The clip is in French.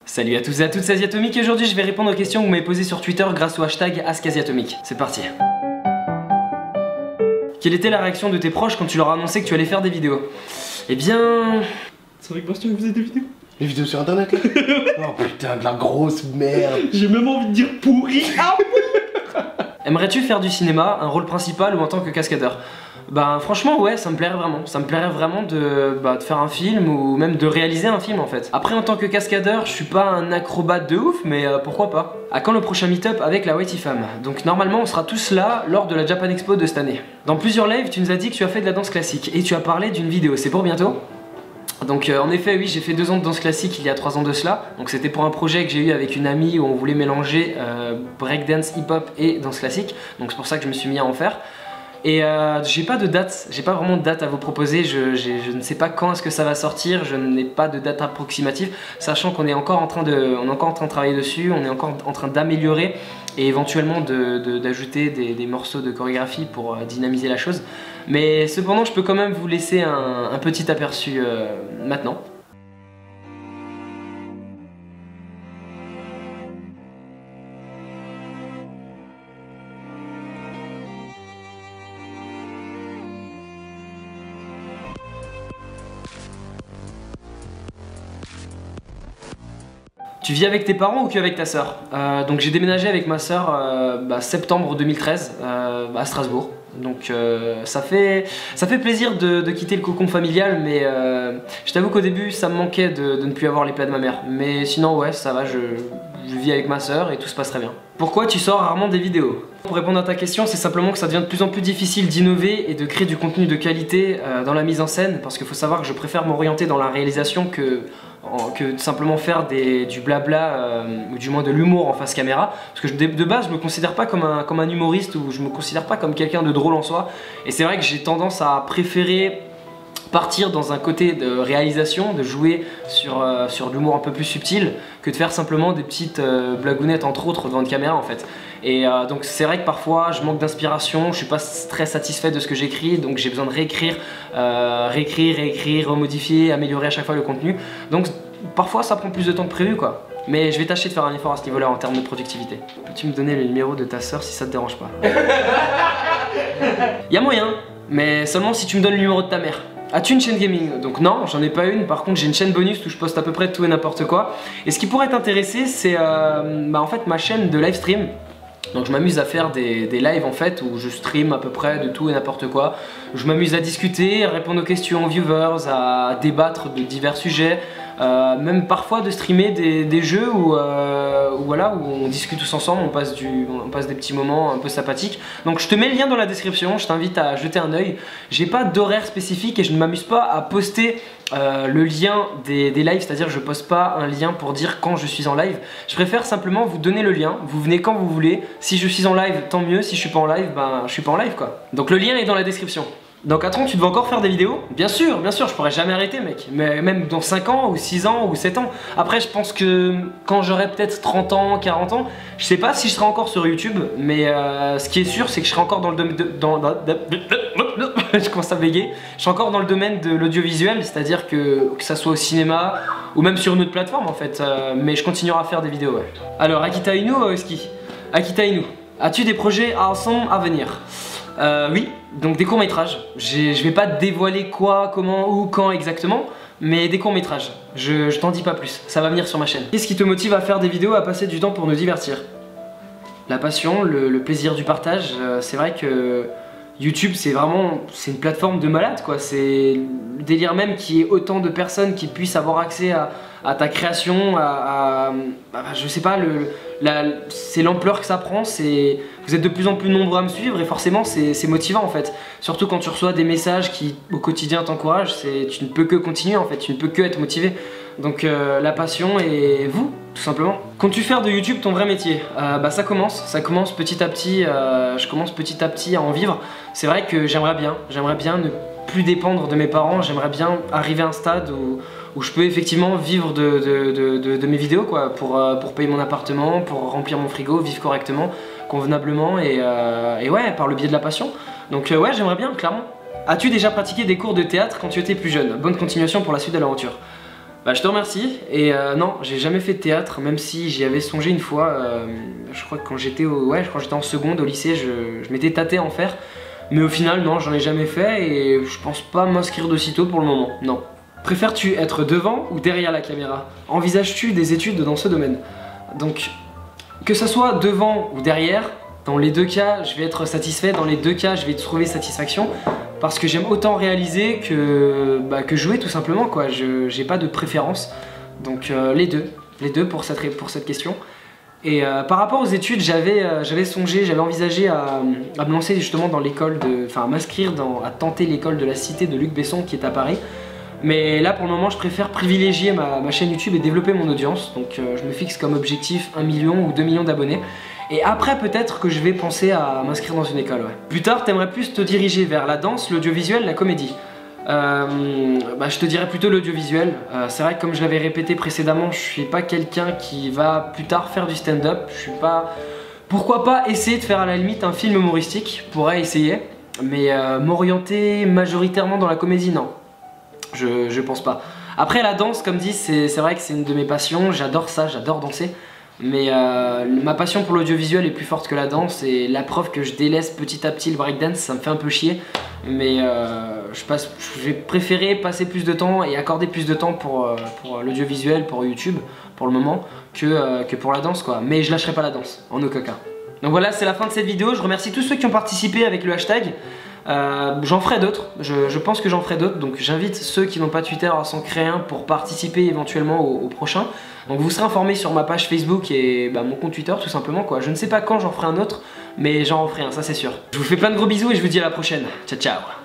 Salut à tous et à toutes, c'est Asiatomique et aujourd'hui je vais répondre aux questions que vous m'avez posées sur Twitter grâce au hashtag AskAsiatomique. C'est parti. Quelle était la réaction de tes proches quand tu leur as annoncé que tu allais faire des vidéos? Eh bien... C'est vrai que Bastien faisait des vidéos. Les vidéos sur internet là. Oh putain, de la grosse merde. J'ai même envie de dire pourri. Aimerais-tu faire du cinéma, un rôle principal ou en tant que cascadeur? Bah franchement ouais, ça me plairait vraiment. Ça me plairait vraiment de faire un film ou même de réaliser un film en fait. Après en tant que cascadeur, je suis pas un acrobate de ouf, mais pourquoi pas. À quand le prochain meet-up avec la Whitey Femme? Donc normalement on sera tous là lors de la Japan Expo de cette année. Dans plusieurs lives, tu nous as dit que tu as fait de la danse classique et tu as parlé d'une vidéo, c'est pour bientôt? Donc en effet oui, j'ai fait 2 ans de danse classique il y a 3 ans de cela. Donc c'était pour un projet que j'ai eu avec une amie où on voulait mélanger breakdance, hip-hop et danse classique. Donc c'est pour ça que je me suis mis à en faire. Et j'ai pas de date, j'ai pas vraiment de date à vous proposer, je ne sais pas quand est-ce que ça va sortir, je n'ai pas de date approximative, sachant qu'on est encore en train de travailler dessus, on est encore en train d'améliorer et éventuellement d'ajouter des morceaux de chorégraphie pour dynamiser la chose. Mais cependant, je peux quand même vous laisser un petit aperçu maintenant. Tu vis avec tes parents ou qu'avec ta sœur? Donc j'ai déménagé avec ma sœur septembre 2013 à Strasbourg. Donc ça fait plaisir de quitter le cocon familial, mais je t'avoue qu'au début ça me manquait de ne plus avoir les plats de ma mère. Mais sinon ouais, ça va, je vis avec ma sœur et tout se passe très bien. Pourquoi tu sors rarement des vidéos? Pour répondre à ta question, c'est simplement que ça devient de plus en plus difficile d'innover et de créer du contenu de qualité dans la mise en scène, parce qu'il faut savoir que je préfère m'orienter dans la réalisation que simplement faire du blabla ou du moins de l'humour en face caméra, parce que de base je me considère pas comme un humoriste, ou je me considère pas comme quelqu'un de drôle en soi, et c'est vrai que j'ai tendance à préférer partir dans un côté de réalisation, de jouer sur l'humour un peu plus subtil, que de faire simplement des petites blagounettes entre autres devant une caméra en fait. Et donc c'est vrai que parfois je manque d'inspiration, je suis pas très satisfait de ce que j'écris, donc j'ai besoin de réécrire, remodifier, améliorer à chaque fois le contenu. Donc parfois ça prend plus de temps que prévu quoi. Mais je vais tâcher de faire un effort à ce niveau là en termes de productivité. Peux-tu me donner le numéro de ta sœur si ça te dérange pas? Y a moyen, mais seulement si tu me donnes le numéro de ta mère. As-tu une chaîne gaming? Donc non, j'en ai pas une, par contre j'ai une chaîne bonus où je poste à peu près tout et n'importe quoi. Et ce qui pourrait t'intéresser, c'est en fait ma chaîne de live stream. Donc je m'amuse à faire des lives en fait où je stream à peu près de tout et n'importe quoi. Je m'amuse à discuter, à répondre aux questions aux viewers, à débattre de divers sujets. Même parfois de streamer des jeux où on discute tous ensemble, on passe des petits moments un peu sympathiques. Donc je te mets le lien dans la description, je t'invite à jeter un œil. J'ai pas d'horaire spécifique et je ne m'amuse pas à poster le lien des lives, c'est-à-dire je poste pas un lien pour dire quand je suis en live. Je préfère simplement vous donner le lien, vous venez quand vous voulez. Si je suis en live, tant mieux, si je suis pas en live, ben je suis pas en live quoi. Donc le lien est dans la description. Dans 4 ans, tu devais encore faire des vidéos? Bien sûr, je pourrais jamais arrêter mec. Mais même dans 5 ans, ou 6 ans, ou 7 ans. Après, je pense que quand j'aurai peut-être 30 ans, 40 ans, je sais pas si je serai encore sur YouTube, mais ce qui est sûr, c'est que je serai encore dans le domaine je commence à bégayer. Je serai encore dans le domaine de l'audiovisuel, c'est-à-dire que ça soit au cinéma, ou même sur une autre plateforme en fait. Mais je continuerai à faire des vidéos, ouais. Alors, Akita Inu, ski. Akita Inu, as-tu des projets ensemble à venir? Oui, donc des courts-métrages. Je vais pas te dévoiler quoi, comment, où, quand exactement, mais des courts-métrages. Je t'en dis pas plus, ça va venir sur ma chaîne. Qu'est-ce qui te motive à faire des vidéos, à passer du temps pour nous divertir? La passion, le plaisir du partage. C'est vrai que YouTube c'est une plateforme de malade quoi. C'est le délire même qu'il y ait autant de personnes qui puissent avoir accès à ta création, je sais pas, c'est l'ampleur que ça prend, vous êtes de plus en plus nombreux à me suivre et forcément c'est motivant en fait. Surtout quand tu reçois des messages qui au quotidien t'encouragent, tu ne peux que continuer en fait, tu ne peux que être motivé. Donc la passion et vous, tout simplement. Comptes-tu faire de YouTube ton vrai métier? Ça commence petit à petit, je commence petit à petit à en vivre. C'est vrai que j'aimerais bien ne plus dépendre de mes parents, j'aimerais bien arriver à un stade où je peux effectivement vivre de mes vidéos quoi, pour payer mon appartement, pour remplir mon frigo, vivre correctement, convenablement et ouais, par le biais de la passion. Donc ouais, j'aimerais bien, clairement. As-tu déjà pratiqué des cours de théâtre quand tu étais plus jeune? Bonne continuation pour la suite de l'aventure. Bah je te remercie et non j'ai jamais fait de théâtre même si j'y avais songé une fois, je crois que quand j'étais en seconde au lycée je m'étais tâté à en faire. Mais au final non j'en ai jamais fait et je pense pas m'inscrire d'aussitôt pour le moment, non. Préfères-tu être devant ou derrière la caméra? Envisages-tu des études dans ce domaine? Donc que ça soit devant ou derrière, dans les deux cas je vais être satisfait, dans les deux cas je vais trouver satisfaction. Parce que j'aime autant réaliser que jouer tout simplement quoi, j'ai pas de préférence. Donc les deux pour cette question. Et par rapport aux études, j'avais envisagé à me lancer justement dans l'école à m'inscrire à tenter l'école de la Cité de Luc Besson qui est à Paris. Mais là pour le moment je préfère privilégier ma chaîne YouTube et développer mon audience. Donc je me fixe comme objectif 1 million ou 2 millions d'abonnés. Et après peut-être que je vais penser à m'inscrire dans une école, ouais. Plus tard, t'aimerais plus te diriger vers la danse, l'audiovisuel, la comédie? Je te dirais plutôt l'audiovisuel. C'est vrai que comme je l'avais répété précédemment, je suis pas quelqu'un qui va plus tard faire du stand-up. Je suis pas... Pourquoi pas essayer de faire à la limite un film humoristique? Pourrais essayer. Mais m'orienter majoritairement dans la comédie, non. Je pense pas. Après la danse, comme dit, c'est vrai que c'est une de mes passions. J'adore ça, j'adore danser. Mais ma passion pour l'audiovisuel est plus forte que la danse et la preuve que je délaisse petit à petit le breakdance, ça me fait un peu chier. Mais je vais préférer passer plus de temps et accorder plus de temps pour l'audiovisuel, pour YouTube, pour le moment, que pour la danse quoi. Mais je lâcherai pas la danse, en aucun cas. Donc voilà, c'est la fin de cette vidéo. Je remercie tous ceux qui ont participé avec le hashtag. J'en ferai d'autres, je pense que j'en ferai d'autres, donc j'invite ceux qui n'ont pas Twitter à s'en créer un pour participer éventuellement au prochain. Donc vous serez informés sur ma page Facebook et mon compte Twitter tout simplement quoi. Je ne sais pas quand j'en ferai un autre, mais j'en ferai un, ça c'est sûr. Je vous fais plein de gros bisous et je vous dis à la prochaine. Ciao ciao.